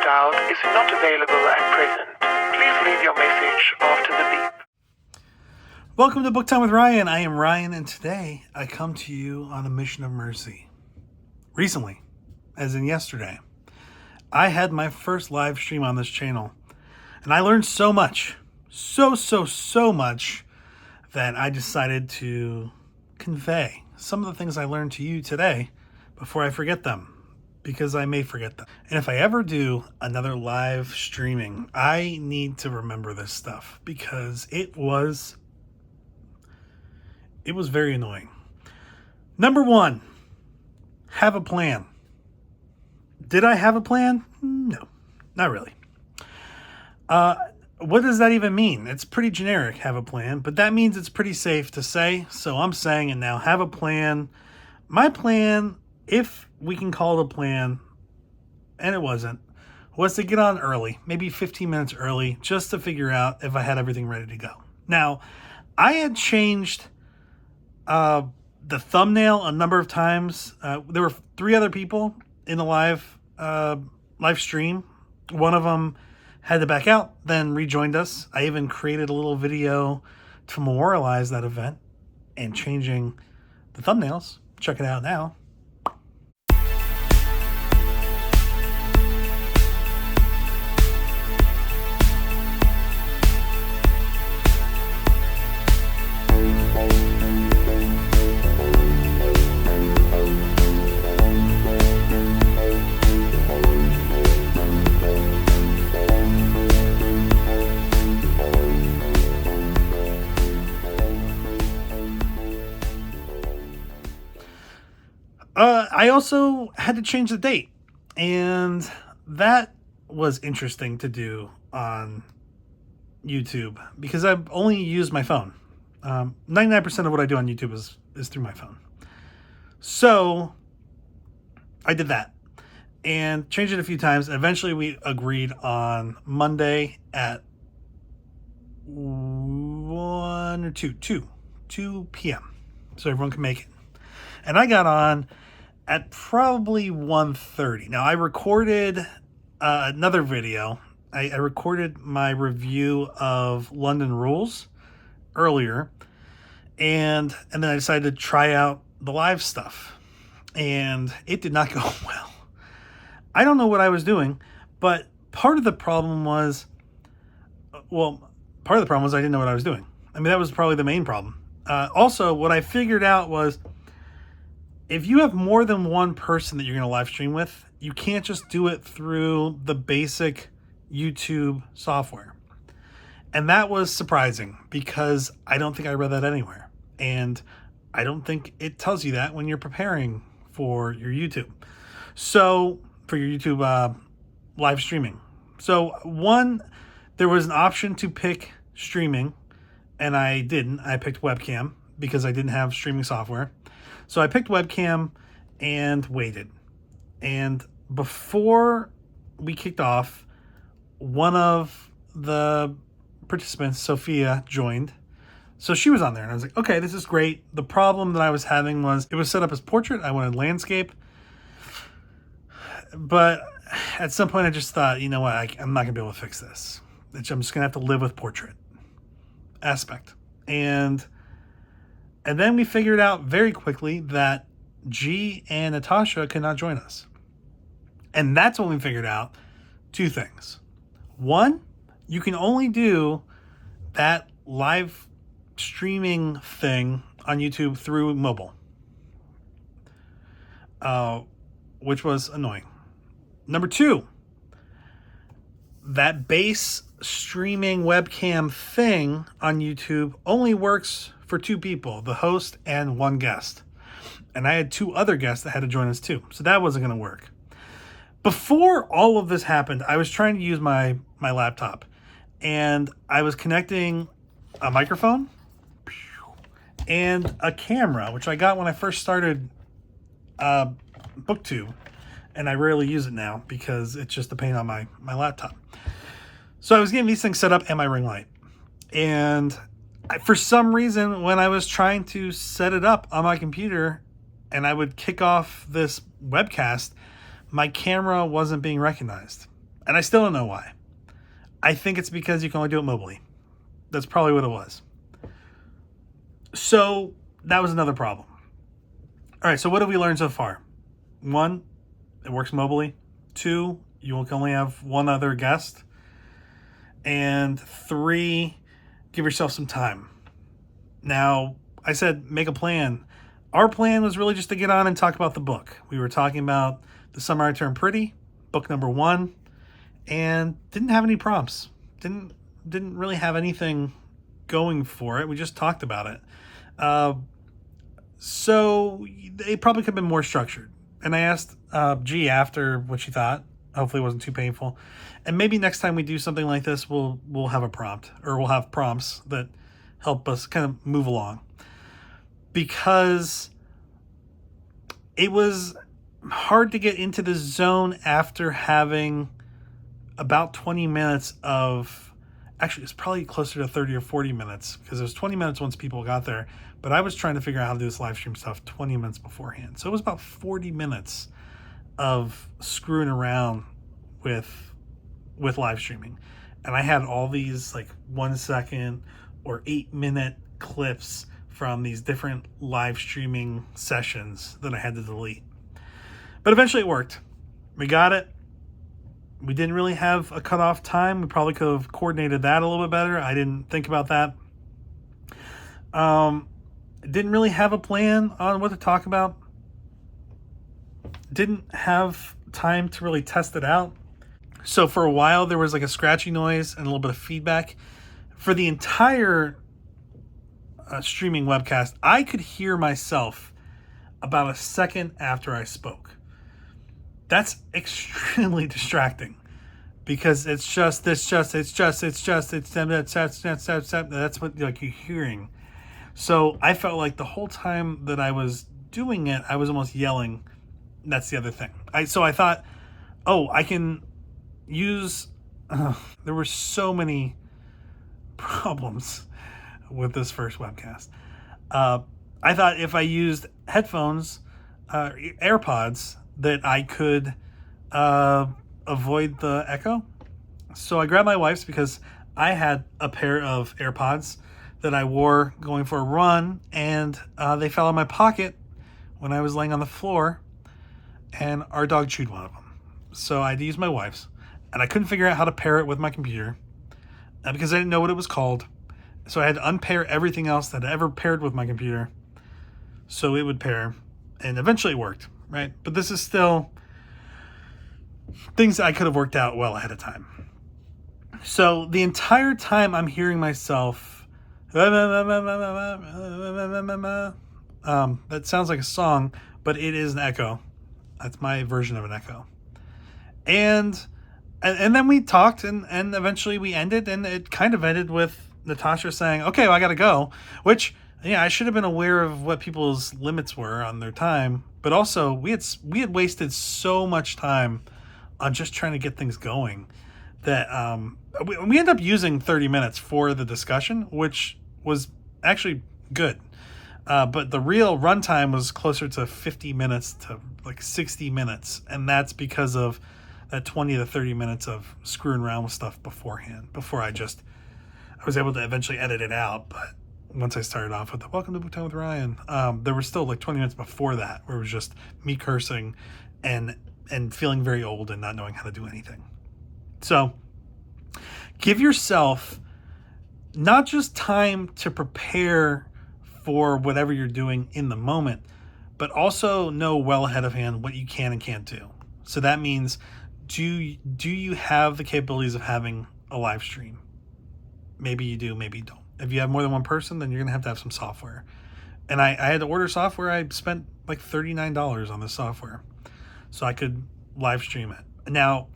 out is not available at present. Please leave your message after the beep. Welcome to Book Time with Ryan. I am Ryan, and today I come to you on a mission of mercy. Recently, as in yesterday, I had my first live stream on this channel, and I learned so much, so much, that I decided to convey some of the things I learned to you today before I forget them, because I may forget them. And if I ever do another live streaming, I need to remember this stuff, because it was very annoying. Number one, have a plan. Did I have a plan? No, not really. What does that even mean? It's pretty generic, have a plan, but that means it's pretty safe to say, so I'm saying it now, have a plan. My plan, if we can call it a plan, and it wasn't, was to get on early, maybe 15 minutes early, just to figure out if I had everything ready to go. Now, I had changed the thumbnail a number of times. There were 3 other people in the live stream. One of them had to back out, then rejoined us. I even created a little video to memorialize that event and changing the thumbnails. Check it out now. I also had to change the date, and that was interesting to do on YouTube because I've only used my phone. 99% of what I do on YouTube is through my phone. So I did that and changed it a few times. Eventually we agreed on Monday at 2 p.m. so everyone can make it. And I got on at probably 1:30. Now, I recorded another video. I recorded my review of London Rules earlier, and then I decided to try out the live stuff, and it did not go well. I don't know what I was doing, but part of the problem was I didn't know what I was doing. I mean, that was probably the main problem. Also, what I figured out was, if you have more than one person that you're going to live stream with, you can't just do it through the basic YouTube software. And that was surprising because I don't think I read that anywhere. And I don't think it tells you that when you're preparing for your YouTube. So, for your YouTube live streaming. So, there was an option to pick streaming, and I didn't. I picked webcam because I didn't have streaming software. So I picked webcam and waited. And before we kicked off, one of the participants, Sophia, joined. So she was on there, and I was like, okay, this is great. The problem that I was having was it was set up as portrait. I wanted landscape. But at some point I just thought, you know what, I'm not going to be able to fix this. I'm just going to have to live with portrait aspect. And then we figured out very quickly that G and Natasha could not join us. And that's when we figured out 2 things. One, you can only do that live streaming thing on YouTube through mobile, which was annoying. Number 2, that base streaming webcam thing on YouTube only works for 2 people, the host and 1 guest. And I had 2 other guests that had to join us too. So that wasn't going to work. Before all of this happened, I was trying to use my laptop, and I was connecting a microphone and a camera, which I got when I first started BookTube. And I rarely use it now because it's just a pain on my laptop. So I was getting these things set up and my ring light. And for some reason, when I was trying to set it up on my computer and I would kick off this webcast, my camera wasn't being recognized. And I still don't know why. I think it's because you can only do it mobily. That's probably what it was. So that was another problem. All right, so what have we learned so far? 1, it works mobily. 2, you can only have one other guest. And 3, give yourself some time. Now, I said make a plan. Our plan was really just to get on and talk about the book. We were talking about The Summer I Turned Pretty, book number 1, and didn't have any prompts. Didn't really have anything going for it. We just talked about it. So it probably could have been more structured. And I asked G after what she thought. Hopefully it wasn't too painful. And maybe next time we do something like this, we'll have a prompt, or we'll have prompts that help us kind of move along. Because it was hard to get into the zone after having about 20 minutes of, actually it's probably closer to 30 or 40 minutes, because it was 20 minutes once people got there, but I was trying to figure out how to do this live stream stuff 20 minutes beforehand. So it was about 40 minutes of screwing around with live streaming. And I had all these like 1 second or 8-minute clips from these different live streaming sessions that I had to delete. But eventually it worked. We got it. We didn't really have a cutoff time. We probably could have coordinated that a little bit better. I didn't think about that. Didn't really have a plan on what to talk about. Didn't have time to really test it out. So for a while there was like a scratchy noise and a little bit of feedback. For the entire streaming webcast, I could hear myself about a second after I spoke. That's extremely distracting, because that's what like you're hearing. So I felt like the whole time that I was doing it, I was almost yelling. That's the other thing. So I thought, I can use. There were so many problems with this first webcast. I thought if I used headphones, AirPods, that I could avoid the echo. So I grabbed my wife's, because I had a pair of AirPods that I wore going for a run, and they fell in my pocket when I was laying on the floor, and our dog chewed one of them. So I had to use my wife's, and I couldn't figure out how to pair it with my computer because I didn't know what it was called. So I had to unpair everything else that I ever paired with my computer so it would pair, and eventually it worked. Right? But this is still things that I could have worked out well ahead of time. So the entire time I'm hearing myself, that sounds like a song, but it is an echo. That's my version of an echo. And then we talked, and eventually we ended, and it kind of ended with Natasha saying, okay, well, I got to go, which, yeah, I should have been aware of what people's limits were on their time. But also, we had wasted so much time on just trying to get things going that we ended up using 30 minutes for the discussion, which was actually good. But the real runtime was closer to 50 minutes to like 60 minutes. And that's because of that 20 to 30 minutes of screwing around with stuff beforehand, before I was able to eventually edit it out. But once I started off with the Welcome to BookTube with Ryan, there was still like 20 minutes before that where it was just me cursing and feeling very old and not knowing how to do anything. So give yourself not just time to prepare for whatever you're doing in the moment, but also know well ahead of hand what you can and can't do. So that means, do you have the capabilities of having a live stream? Maybe you do, maybe you don't. If you have more than one person, then you're going to have some software. And I had to order software. I spent like $39 on this software so I could live stream it. Now,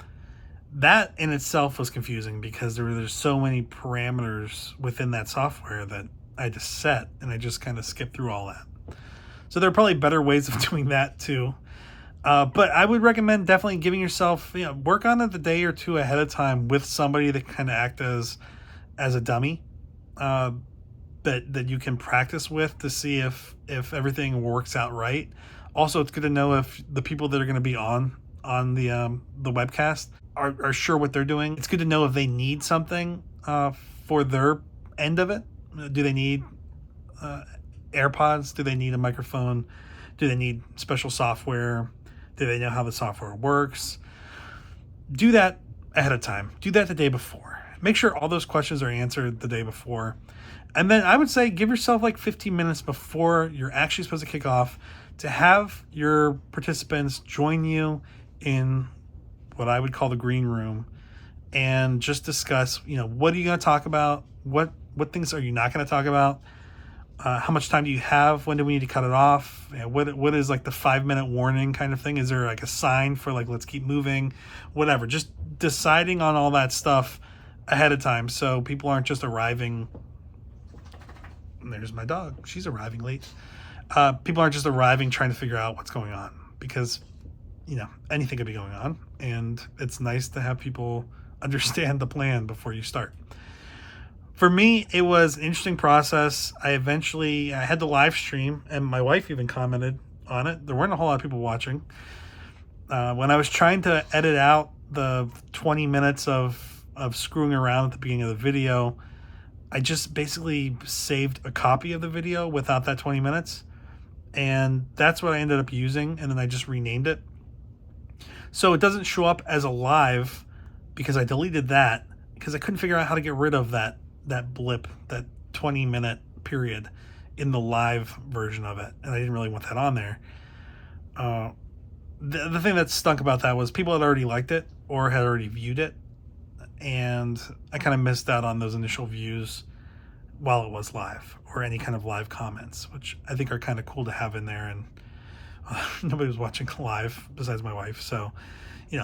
that in itself was confusing because there's so many parameters within that software that I had to set, and I just kind of skipped through all that. So there are probably better ways of doing that too. But I would recommend definitely giving yourself, work on it the day or two ahead of time with somebody that kind of act as a dummy. That you can practice with to see if everything works out right. Also, it's good to know if the people that are going to be on the webcast, are sure what they're doing. It's good to know if they need something for their end of it. Do they need AirPods? Do they need a microphone? Do they need special software? Do they know how the software works? Do that ahead of time. Do that the day before. Make sure all those questions are answered the day before. And then I would say give yourself like 15 minutes before you're actually supposed to kick off to have your participants join you in what I would call the green room and just discuss, what are you going to talk about? What things are you not going to talk about? How much time do you have? When do we need to cut it off? What is like the 5-minute warning kind of thing? Is there like a sign for like, let's keep moving, whatever? Just deciding on all that stuff ahead of time so people aren't just arriving. And there's my dog. She's arriving late. People aren't just arriving trying to figure out what's going on because, anything could be going on. And it's nice to have people understand the plan before you start. For me, it was an interesting process. I had the live stream, and my wife even commented on it. There weren't a whole lot of people watching. When I was trying to edit out the 20 minutes of screwing around at the beginning of the video, I just basically saved a copy of the video without that 20 minutes. And that's what I ended up using, and then I just renamed it. So it doesn't show up as a live because I deleted that because I couldn't figure out how to get rid of that blip, that 20-minute period in the live version of it. And I didn't really want that on there. The thing that stunk about that was people had already liked it or had already viewed it. And I kind of missed out on those initial views while it was live or any kind of live comments, which I think are kind of cool to have in there. And nobody was watching live besides my wife. So,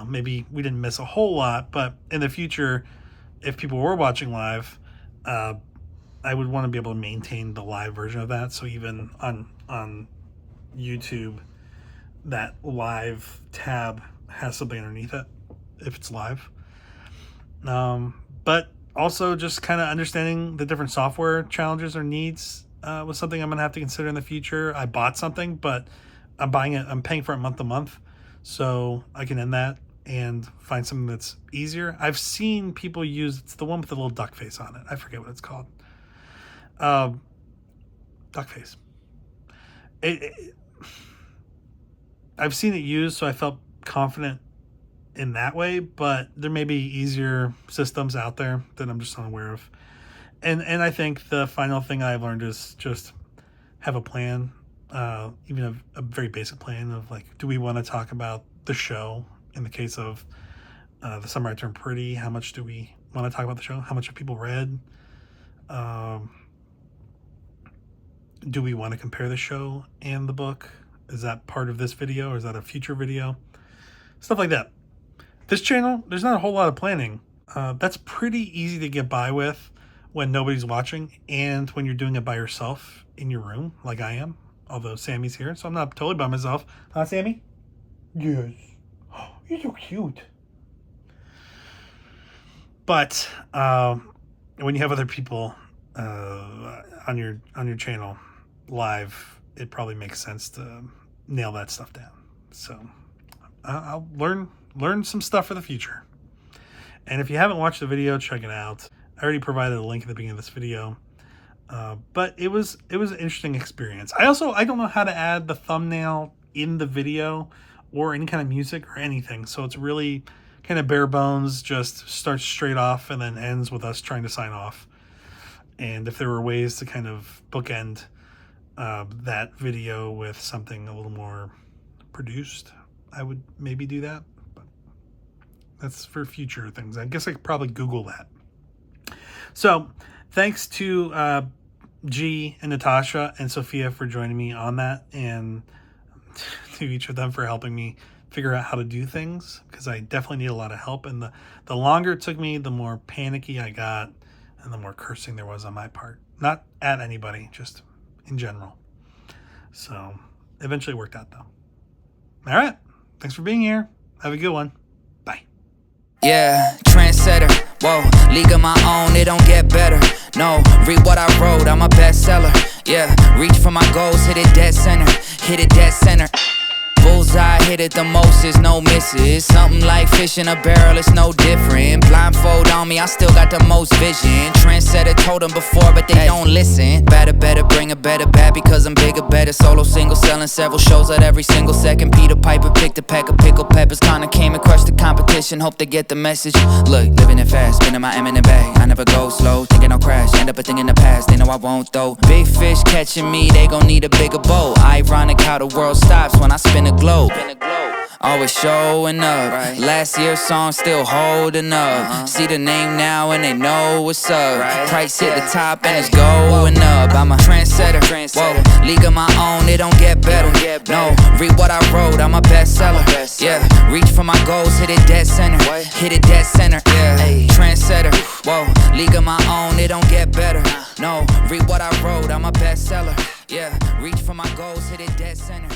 maybe we didn't miss a whole lot, but in the future, if people were watching live, I would want to be able to maintain the live version of that. So even on YouTube, that live tab has something underneath it if it's live. But also just kind of understanding the different software challenges or needs was something I'm going to have to consider in the future. I bought something, but I'm paying for it month to month, so I can end that and find something that's easier. I've seen people use, it's the one with the little duck face on it. I forget what it's called. Duck face. I've seen it used, so I felt confident in that way, but there may be easier systems out there that I'm just unaware of. And I think the final thing I've learned is just have a plan, even a very basic plan of like, do we want to talk about the show? In the case of The Summer I Turned Pretty, how much do we want to talk about the show? How much have people read? Do we want to compare the show and the book? Is that part of this video or is that a future video? Stuff like that. This channel, there's not a whole lot of planning. That's pretty easy to get by with when nobody's watching and when you're doing it by yourself in your room, like I am. Although Sammy's here, so I'm not totally by myself. Huh, Sammy? Yes. Oh, you're so cute. But when you have other people on your channel live, it probably makes sense to nail that stuff down. So I'll learn some stuff for the future. And if you haven't watched the video, check it out. I already provided a link at the beginning of this video. But it was an interesting experience. I don't know how to add the thumbnail in the video or any kind of music or anything. So it's really kind of bare bones, just starts straight off and then ends with us trying to sign off. And if there were ways to kind of bookend that video with something a little more produced, I would maybe do that. But that's for future things. I guess I could probably Google that. So thanks to G and Natasha and Sophia for joining me on that, and to each of them for helping me figure out how to do things, because I definitely need a lot of help. And the longer it took me, the more panicky I got and the more cursing there was on my part. Not at anybody, just in general. So eventually it worked out though. All right. Thanks for being here. Have a good one. Bye. Yeah, trendsetter. Whoa, league of my own, it don't get better. No, read what I wrote, I'm a bestseller. Yeah, reach for my goals, hit it dead center. Hit it dead center. Bullseye, hit it the most is no misses. Something like fish in a barrel, it's no different. Blindfold on me, I still got the most vision. Trendsetter told them before, but they don't listen. Better, bring a better bad because I'm bigger, better. Solo single, selling several shows at every single second. Peter Piper picked a pack of pickled peppers. Kinda came and crushed the competition, hope they get the message. Look, living it fast, spinning my M in the bag. I never go slow, thinking I'll crash. End up a thing in the past, they know I won't though. Big fish catching me, they gon' need a bigger boat. Ironic how the world stops when I spin a globe. Always showing up. Last year's song still holding up. See the name now and they know what's up. Price hit the top and it's going up. I'm a trendsetter. Whoa, league of my own, it don't get better. No, read what I wrote, I'm a bestseller. Yeah, reach for my goals, hit it dead center. Hit it dead center. Yeah, trendsetter. Whoa, league of my own, it don't get better. No, read what I wrote, I'm a bestseller. Yeah, reach for my goals, hit it dead center.